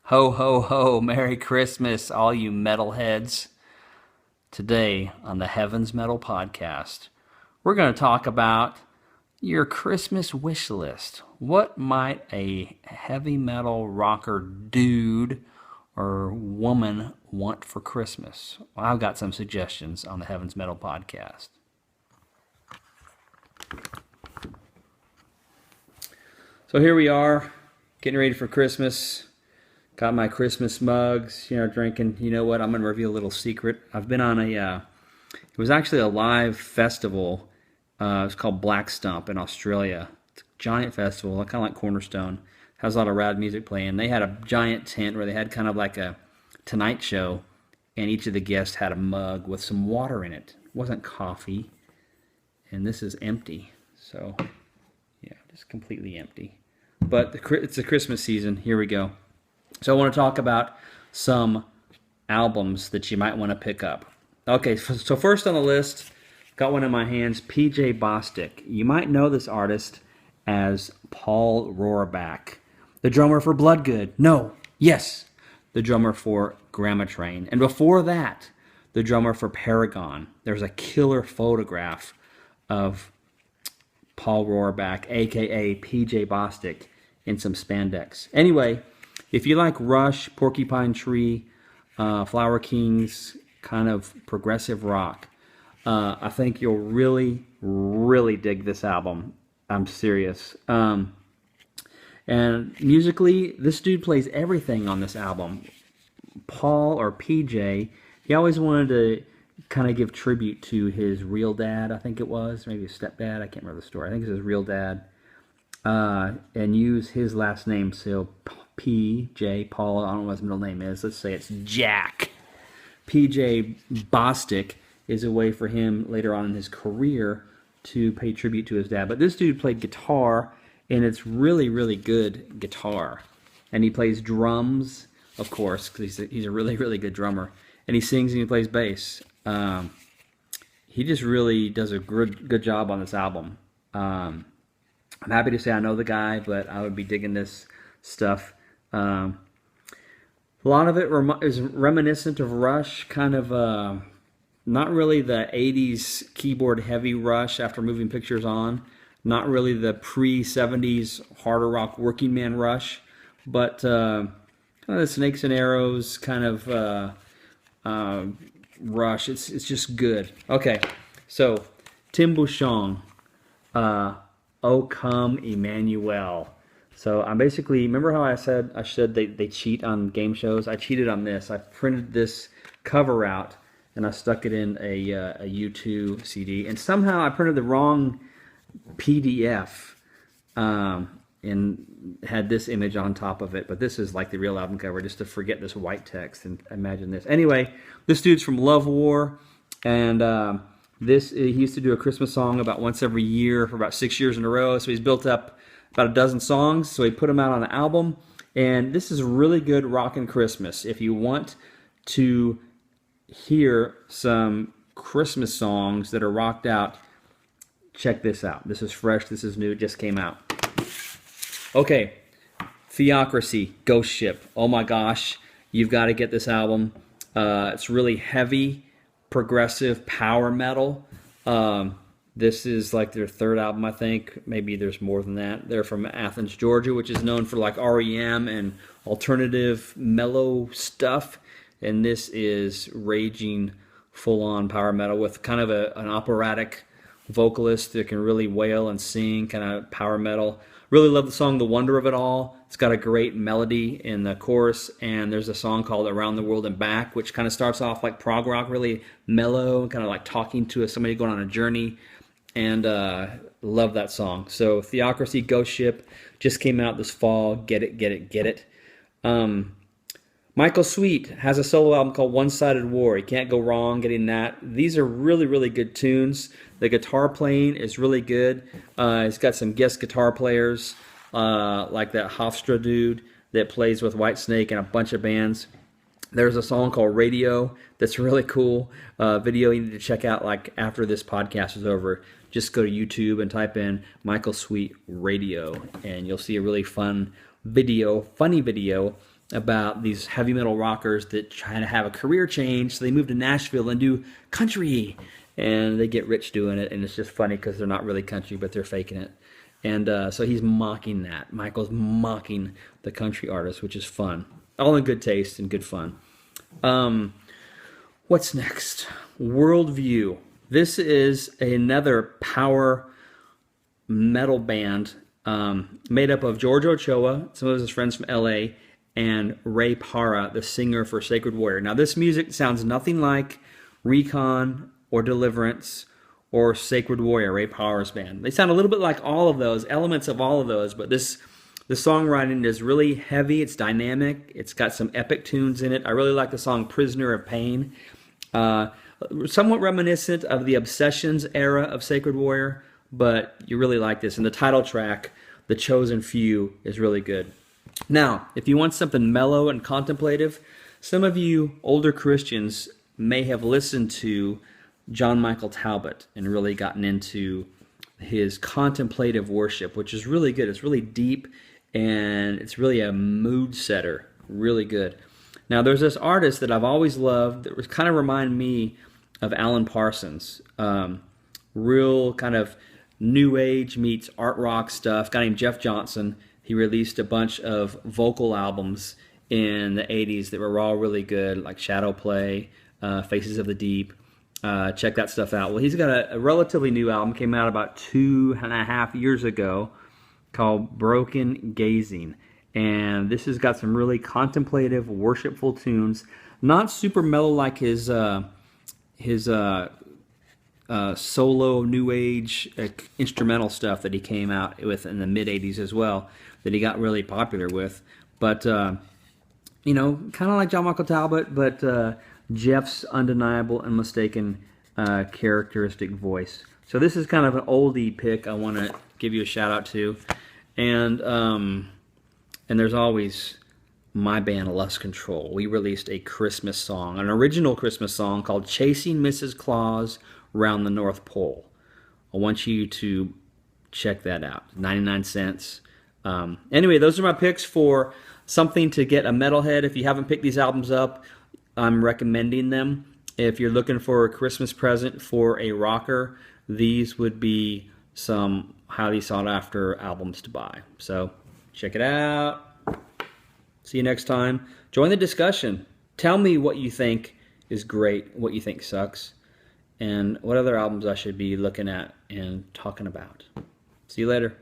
Ho, ho, ho, Merry Christmas, all you metalheads. Today on the Heavens Metal Podcast, we're going to talk about your Christmas wish list. What might a heavy metal rocker dude or woman want for Christmas? Well, I've got some suggestions on the Heavens Metal Podcast. So here we are, getting ready for Christmas. Got my Christmas mugs, drinking. You know what? I'm going to reveal a little secret. I've been on it was actually a live festival. It's called Black Stump in Australia. It's a giant festival, kind of like Cornerstone. Has a lot of rad music playing. They had a giant tent where they had kind of like a Tonight Show, and each of the guests had a mug with some water in it. It wasn't coffee, and this is empty. So, yeah, just completely empty. But it's the Christmas season. Here we go. So I want to talk about some albums that you might want to pick up. Okay, so first on the list, got one in my hands, PJ Bostic. You might know this artist as Paul Rohrabach, the drummer for Bloodgood. No, yes, the drummer for Grandma Train. And before that, the drummer for Paragon. There's a killer photograph of Paul Rohrabach, a.k.a. PJ Bostic, in some spandex. Anyway, if you like Rush, Porcupine Tree, Flower Kings, kind of progressive rock, I think you'll really, really dig this album. I'm serious. And musically, this dude plays everything on this album. Paul, or PJ, he always wanted to kind of give tribute to his real dad, I think it was. Maybe his stepdad, I can't remember the story. I think it's his real dad. And use his last name, so PJ, Paul, I don't know what his middle name is. Let's say it's Jack. PJ Bostic is a way for him later on in his career to pay tribute to his dad. But this dude played guitar, and it's really, really good guitar. And he plays drums, of course, because he's a really, really good drummer. And he sings and he plays bass. He just really does a good job on this album. I'm happy to say I know the guy, but I would be digging this stuff. A lot of it is reminiscent of Rush, kind of not really the 80s keyboard heavy Rush after Moving Pictures On, not really the pre-70s harder rock working man Rush, but kind of the Snakes and Arrows kind of Rush. It's just good. Okay, so Tim Bouchon, O Come Emmanuel. So I'm basically, remember how I said they cheat on game shows? I cheated on this. I printed this cover out and I stuck it in a U2 CD, and somehow I printed the wrong PDF and had this image on top of it. But this is like the real album cover, just to forget this white text and imagine this. Anyway, this dude's from Love War, and he used to do a Christmas song about once every year for about 6 years in a row. So he's built up about a dozen songs, so he put them out on an album, and this is really good rockin' Christmas. If you want to hear some Christmas songs that are rocked out, check this out. This is fresh, this is new, it just came out. Okay, Theocracy, Ghost Ship. Oh my gosh, you've got to get this album. It's really heavy, progressive power metal. This is like their third album, I think. Maybe there's more than that. They're from Athens, Georgia, which is known for like REM and alternative mellow stuff. And this is raging, full-on power metal with kind of an operatic vocalist that can really wail and sing, kind of power metal. Really love the song The Wonder of It All. It's got a great melody in the chorus, and there's a song called Around the World and Back, which kind of starts off like prog rock, really mellow, kind of like talking to somebody going on a journey. And love that song. So Theocracy, Ghost Ship, just came out this fall. Get it, get it, get it. Michael Sweet has a solo album called One-Sided War. You can't go wrong getting that. These are really, really good tunes. The guitar playing is really good. He's got some guest guitar players, like that Hofstra dude that plays with Whitesnake and a bunch of bands. There's a song called Radio that's really cool. Video you need to check out like after this podcast is over. Just go to YouTube and type in Michael Sweet Radio, and you'll see a really funny video about these heavy metal rockers that try to have a career change. So they move to Nashville and do country, and they get rich doing it. And it's just funny because they're not really country, but they're faking it. And so he's mocking that. Michael's mocking the country artist, which is fun. All in good taste and good fun. What's next? Worldview. This is another power metal band made up of George Ochoa, some of his friends from LA, and Ray Parra, the singer for Sacred Warrior. Now, this music sounds nothing like Recon or Deliverance or Sacred Warrior, Ray Parra's band. They sound a little bit like all of those, elements of all of those, but the songwriting is really heavy, it's dynamic, it's got some epic tunes in it. I really like the song Prisoner of Pain. Somewhat reminiscent of the Obsessions era of Sacred Warrior, but you really like this. And the title track, The Chosen Few, is really good. Now, if you want something mellow and contemplative, some of you older Christians may have listened to John Michael Talbot and really gotten into his contemplative worship, which is really good. It's really deep, and it's really a mood setter. Really good. Now, there's this artist that I've always loved that was kind of remind me of Alan Parsons. Real kind of new age meets art rock stuff. A guy named Jeff Johnson. He released a bunch of vocal albums in the 80s that were all really good, like Shadow Play, Faces of the Deep. Check that stuff out. Well, he's got a relatively new album, came out about 2.5 years ago, called Broken Gazing. And this has got some really contemplative, worshipful tunes. Not super mellow like his solo new age instrumental stuff that he came out with in the mid 80s as well, that he got really popular with. But kind of like John Michael Talbot, but Jeff's undeniable and mistaken characteristic voice. So this is kind of an oldie pick I want to give you a shout out to. And there's always my band Lust Control. We released a Christmas song, an original Christmas song called Chasing Mrs. Claus Round the North Pole. I want you to check that out. 99 cents. Anyway, those are my picks for something to get a metalhead. If you haven't picked these albums up, I'm recommending them. If you're looking for a Christmas present for a rocker, these would be some highly sought after albums to buy. So check it out. See you next time. Join the discussion. Tell me what you think is great, what you think sucks, and what other albums I should be looking at and talking about. See you later.